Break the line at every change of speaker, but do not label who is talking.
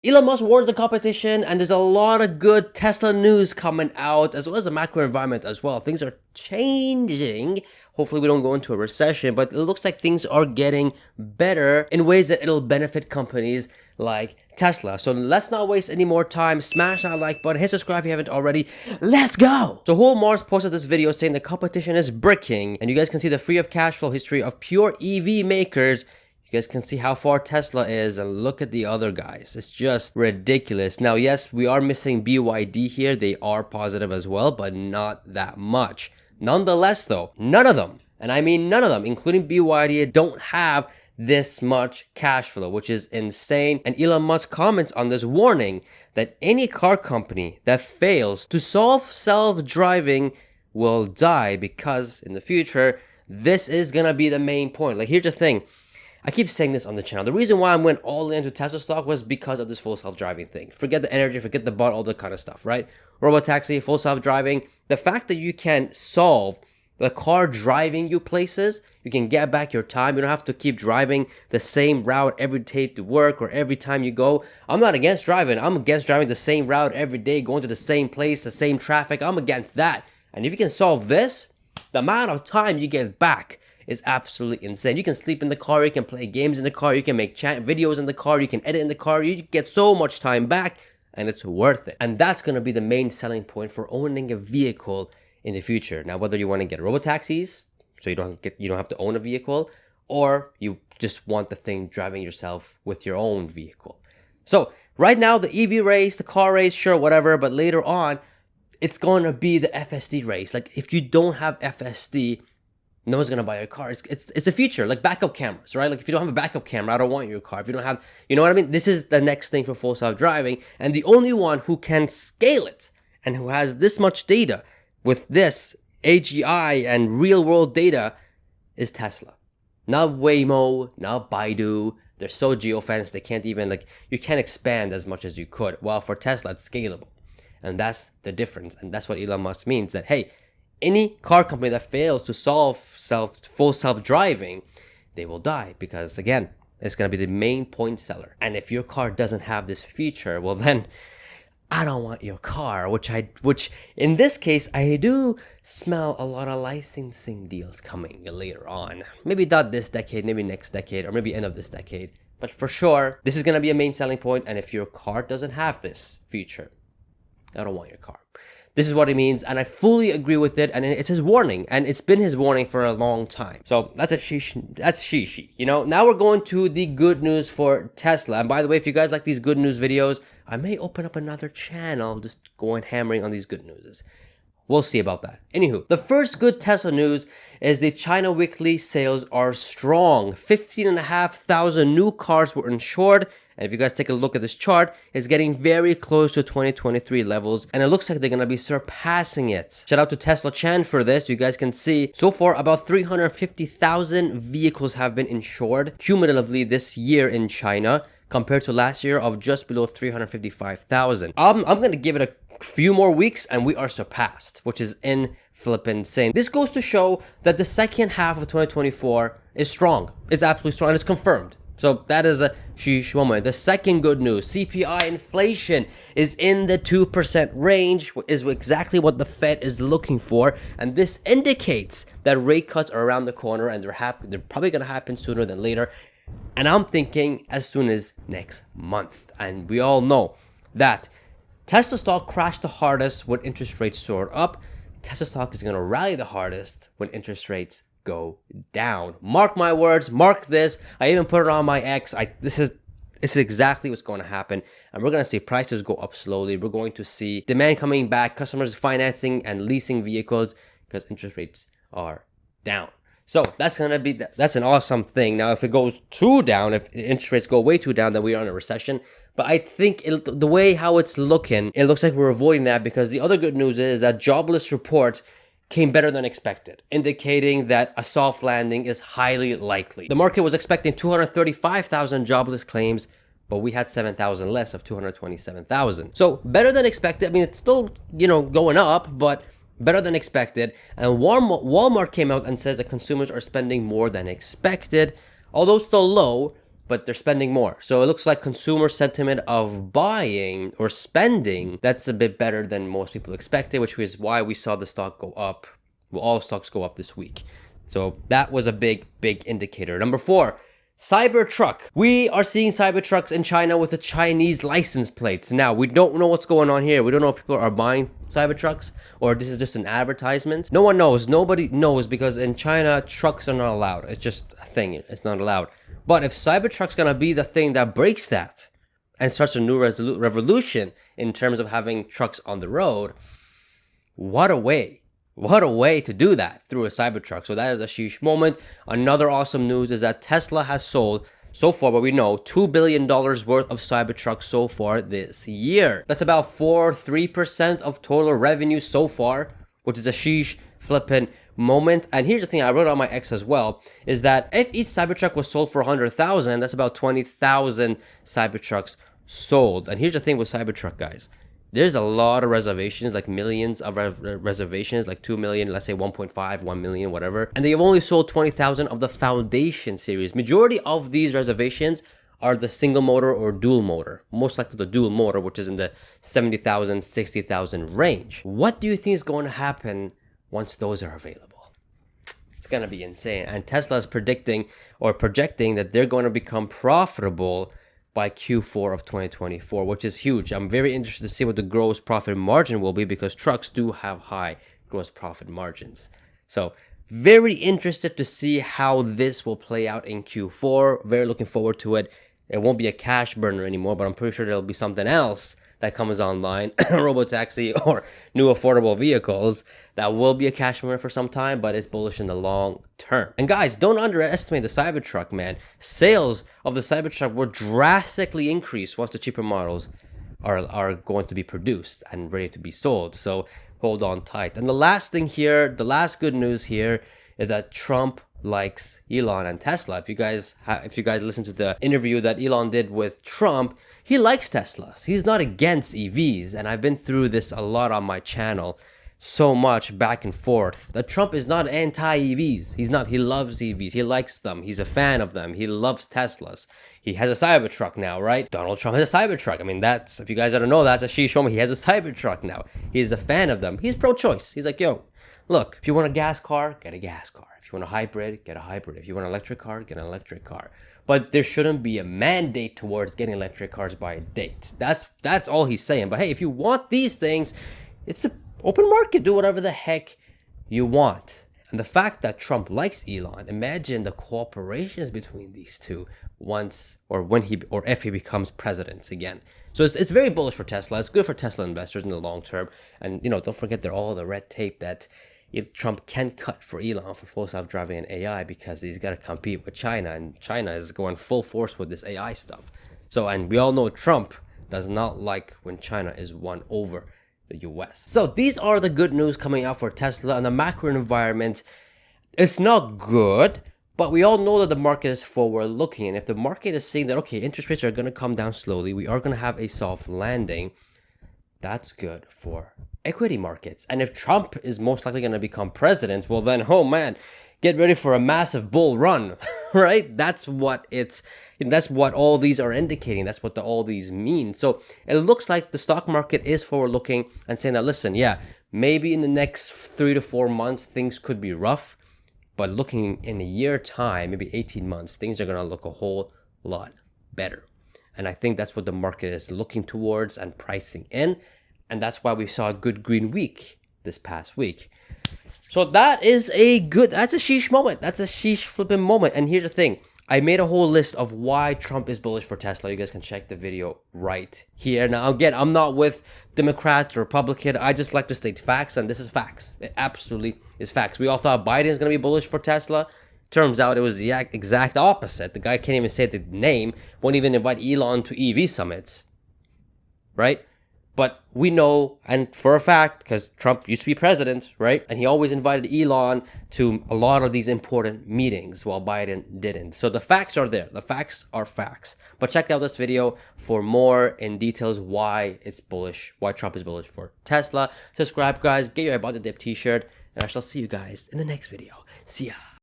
Elon Musk warns the competition, and there's a lot of good Tesla news coming out, as well as the macro environment as well. Things are changing. Hopefully we don't go into a recession, but it looks like things are getting better in ways that it'll benefit companies like Tesla. So let's not waste any more time. Smash that like button, hit subscribe if you haven't already. Let's go! So Mars posted this video saying the competition is bricking, and you guys can see the free of cash flow history of pure EV makers. You guys can see how far Tesla is, and look at the other guys. It's just ridiculous. Now, yes, we are missing BYD here. They are positive as well, but not that much. Nonetheless, though, none of them, and I mean none of them, including BYD, don't have this much cash flow, which is insane. And Elon Musk comments on this, warning that any car company that fails to solve self-driving will die, because in the future, this is gonna be the main point. Like, here's the thing. I keep saying this on the channel. The reason why I went all into Tesla stock was because of this full self-driving thing. Forget the energy, forget the bot, all that kind of stuff, right? Robotaxi, full self-driving. The fact that you can solve the car driving you places, you can get back your time. You don't have to keep driving the same route every day to work or every time you go. I'm not against driving. I'm against driving the same route every day, going to the same place, the same traffic. I'm against that. And if you can solve this, the amount of time you get back is absolutely insane. You can sleep in the car, you can play games in the car, you can make chat videos in the car, you can edit in the car, you get so much time back, and it's worth it. And that's going to be the main selling point for owning a vehicle in the future. Now, whether you want to get robotaxis, so you don't have to own a vehicle, or you just want the thing driving yourself with your own vehicle. So right now, the EV race, the car race, sure, whatever, but later on, it's going to be the FSD race. Like, if you don't have FSD, no one's gonna buy your car. It's a feature, like backup cameras, right? Like, if you don't have a backup camera, I don't want your car. If you don't have, you know what I mean? This is the next thing for full self-driving, and the only one who can scale it and who has this much data with this AGI and real-world data is Tesla. Not Waymo, not Baidu. They're so geo-fenced, they can't even, like, you can't expand as much as you could. While for Tesla, it's scalable. And that's the difference. And that's what Elon Musk means, that, hey, any car company that fails to solve full self-driving, they will die, because again, it's going to be the main point seller. And if your car doesn't have this feature, well then, I don't want your car, which in this case, I do smell a lot of licensing deals coming later on. Maybe not this decade, maybe next decade, or maybe end of this decade. But for sure, this is going to be a main selling point. And if your car doesn't have this feature, I don't want your car. This is what it means, and I fully agree with it, and it's his warning, and it's been his warning for a long time. So that's shishi, you know? Now we're going to the good news for Tesla. And by the way, if you guys like these good news videos, I may open up another channel just going hammering on these good news. We'll see about that. Anywho, the first good Tesla news is the China weekly sales are strong. 15,500 new cars were insured. And if you guys take a look at this chart, it's getting very close to 2023 levels, and it looks like they're going to be surpassing it. Shout out to Tesla Chan for this. You guys can see so far about 350,000 vehicles have been insured cumulatively this year in China, compared to last year of just below 355,000. I'm going to give it a few more weeks and we are surpassed, which is insane. This goes to show that the second half of 2024 is strong. It's absolutely strong, and it's confirmed. So that is a sheesh moment. The second good news, CPI inflation is in the 2% range, is exactly what the Fed is looking for. And this indicates that rate cuts are around the corner, and they're probably going to happen sooner than later. And I'm thinking as soon as next month. And we all know that Tesla stock crashed the hardest when interest rates soared up. Tesla stock is going to rally the hardest when interest rates go down. Mark my words, mark this. I even put it on my X. This is exactly what's going to happen. And we're going to see prices go up slowly. We're going to see demand coming back, customers financing and leasing vehicles because interest rates are down. So that's going to be, that's an awesome thing. Now, if it goes too down, if interest rates go way too down, then we are in a recession. But I think the way how it's looking, it looks like we're avoiding that, because the other good news is that jobless report came better than expected, indicating that a soft landing is highly likely. The market was expecting 235,000 jobless claims, but we had 7,000 less of 227,000. So better than expected. I mean, it's still, going up, but better than expected. And Walmart came out and says that consumers are spending more than expected. Although still low, but they're spending more. So it looks like consumer sentiment of buying or spending, that's a bit better than most people expected, which is why we saw the stock go up. Well, all stocks go up this week. So that was a big indicator. Number 4, Cybertruck. We are seeing Cybertrucks in China with a Chinese license plate. Now, we don't know what's going on here. We don't know if people are buying Cybertrucks or this is just an advertisement. No one knows. Nobody knows, because in China, trucks are not allowed. It's just a thing. It's not allowed. But if Cybertruck's gonna be the thing that breaks that and starts a new revolution in terms of having trucks on the road, what a way. What a way to do that, through a Cybertruck. So that is a sheesh moment. Another awesome news is that Tesla has sold, so far what we know, $2 billion worth of Cybertrucks so far this year. That's about 3% of total revenue so far, which is a sheesh flippin' moment. And here's the thing, I wrote on my X as well, is that if each Cybertruck was sold for 100,000, that's about 20,000 Cybertrucks sold. And here's the thing with Cybertruck, guys. There's a lot of reservations, like millions of reservations, like 2 million, let's say 1.5, 1 million, whatever. And they have only sold 20,000 of the Foundation series. Majority of these reservations are the single motor or dual motor. Most likely the dual motor, which is in the 70,000, 60,000 range. What do you think is going to happen once those are available? It's going to be insane. And Tesla is predicting or projecting that they're going to become profitable by Q4 of 2024, which is huge. I'm very interested to see what the gross profit margin will be, because trucks do have high gross profit margins. So very interested to see how this will play out in Q4. Very looking forward to it. It won't be a cash burner anymore, but I'm pretty sure there'll be something else that comes online, robotaxi or new affordable vehicles, that will be a cash burner for some time, but it's bullish in the long term. And guys, don't underestimate the Cybertruck, man. Sales of the Cybertruck will drastically increase once the cheaper models are going to be produced and ready to be sold. So hold on tight. And the last thing here, the last good news here, is that Trump likes Elon and Tesla. If you guys listen to the interview that Elon did with Trump, he likes Teslas. He's not against EVs, and I've been through this a lot on my channel, so much back and forth. That Trump is not anti-EVs. He's not. He loves EVs. He likes them. He's a fan of them. He loves Teslas. He has a Cybertruck now, right? Donald Trump has a Cybertruck. I mean, that's, if you guys don't know, that's a sheesh moment. He has a Cybertruck now. He's a fan of them. He's pro-choice. He's like, yo, look, if you want a gas car, get a gas car. If you want a hybrid, get a hybrid. If you want an electric car, get an electric car. But there shouldn't be a mandate towards getting electric cars by a date. That's all he's saying. But hey, if you want these things, it's an open market. Do whatever the heck you want. And the fact that Trump likes Elon, imagine the cooperations between these two once or when he or if he becomes president again. So it's very bullish for Tesla. It's good for Tesla investors in the long term. And don't forget all the red tape that Trump can cut for Elon for full self-driving and AI, because he's got to compete with China, and China is going full force with this AI stuff. So, and we all know Trump does not like when China is won over the US. So these are the good news coming out for Tesla, and the macro environment. It's not good, but we all know that the market is forward looking. And if the market is saying that, okay, interest rates are going to come down slowly, we are going to have a soft landing, that's good for equity markets. And if Trump is most likely going to become president, well then, oh man, get ready for a massive bull run, right? That's what all these are indicating. That's what all these mean. So it looks like the stock market is forward looking and saying that, listen, yeah, maybe in the next 3 to 4 months, things could be rough, but looking in a year time, maybe 18 months, things are going to look a whole lot better. And I think that's what the market is looking towards and pricing in. And that's why we saw a good green week this past week. So that's a sheesh moment. That's a sheesh flipping moment. And here's the thing. I made a whole list of why Trump is bullish for Tesla. You guys can check the video right here. Now, again, I'm not with Democrats or Republican. I just like to state facts, and this is facts. It absolutely is facts. We all thought Biden is going to be bullish for Tesla. Turns out it was the exact opposite. The guy can't even say the name, won't even invite Elon to EV summits, right? But we know, and for a fact, because Trump used to be president, right? And he always invited Elon to a lot of these important meetings while Biden didn't. So the facts are there. The facts are facts. But check out this video for more in details why it's bullish, why Trump is bullish for Tesla. Subscribe, guys. Get your About the Dip t-shirt. And I shall see you guys in the next video. See ya.